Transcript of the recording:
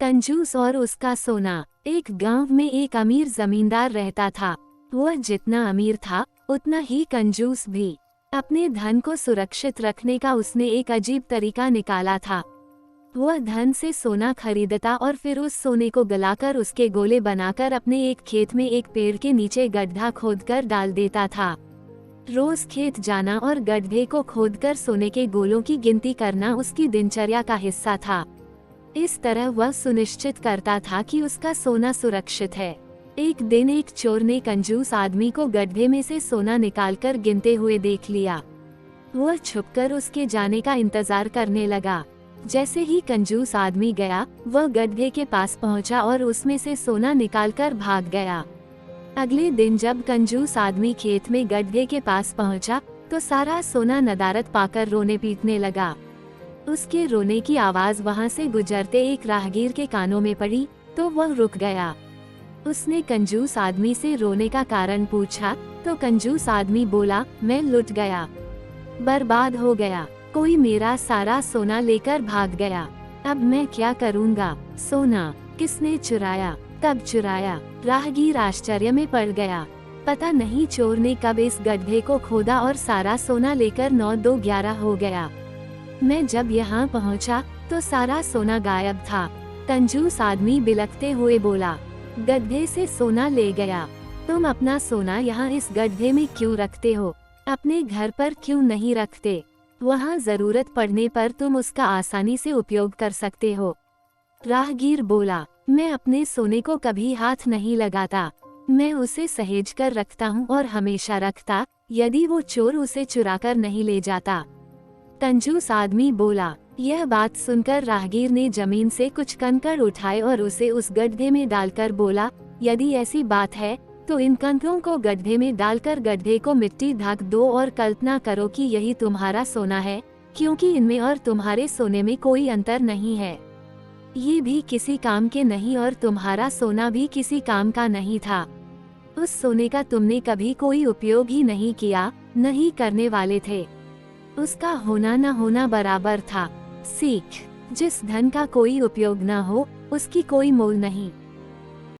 कंजूस और उसका सोना। एक गांव में एक अमीर जमींदार रहता था। वह जितना अमीर था उतना ही कंजूस भी। अपने धन को सुरक्षित रखने का उसने एक अजीब तरीका निकाला था। वह धन से सोना खरीदता और फिर उस सोने को गलाकर उसके गोले बनाकर अपने एक खेत में एक पेड़ के नीचे गड्ढा खोदकर डाल देता था। रोज खेत जाना और गड्ढे को खोदकर सोने के गोलों की गिनती करना उसकी दिनचर्या का हिस्सा था। इस तरह वह सुनिश्चित करता था कि उसका सोना सुरक्षित है। एक दिन एक चोर ने कंजूस आदमी को गड्ढे में से सोना निकालकर गिनते हुए देख लिया। वह छुपकर उसके जाने का इंतजार करने लगा। जैसे ही कंजूस आदमी गया, वह गड्ढे के पास पहुंचा और उसमें से सोना निकालकर भाग गया। अगले दिन जब कंजूस आदमी खेत में गड्ढे के पास पहुंचा, तो सारा सोना नदारद पाकर रोने पीटने लगा। उसके रोने की आवाज वहां से गुजरते एक राहगीर के कानों में पड़ी, तो वह रुक गया। उसने कंजूस आदमी से रोने का कारण पूछा, तो कंजूस आदमी बोला, मैं लुट गया, बर्बाद हो गया, कोई मेरा सारा सोना लेकर भाग गया। अब मैं क्या करूँगा? सोना किसने चुराया? कब चुराया? राहगीर आश्चर्य में पड़ गया। पता नहीं चोर ने कब इस गड्ढे को खोदा और सारा सोना लेकर 9-2-11 हो गया। मैं जब यहाँ पहुँचा तो सारा सोना गायब था। कंजूस आदमी बिलखते हुए बोला, गड्ढे से सोना ले गया। तुम अपना सोना यहाँ इस गड्ढे में क्यों रखते हो? अपने घर पर क्यों नहीं रखते? वहाँ जरूरत पड़ने पर तुम उसका आसानी से उपयोग कर सकते हो। राहगीर बोला, मैं अपने सोने को कभी हाथ नहीं लगाता। मैं उसे सहेज कर रखता हूँ और हमेशा रखता, यदि वो चोर उसे चुराकर नहीं ले जाता। कंजूस आदमी बोला। यह बात सुनकर राहगीर ने जमीन से कुछ कंकड़ उठाए और उसे उस गड्ढे में डालकर बोला, यदि ऐसी बात है तो इन कंकड़ों को गड्ढे में डालकर गड्ढे को मिट्टी ढक दो और कल्पना करो कि यही तुम्हारा सोना है, क्योंकि इनमें और तुम्हारे सोने में कोई अंतर नहीं है। ये भी किसी काम के नहीं और तुम्हारा सोना भी किसी काम का नहीं था। उस सोने का तुमने कभी कोई उपयोग ही नहीं किया, नहीं करने वाले थे। उसका होना न होना बराबर था। सीख, जिस धन का कोई उपयोग न हो, उसकी कोई मोल नहीं।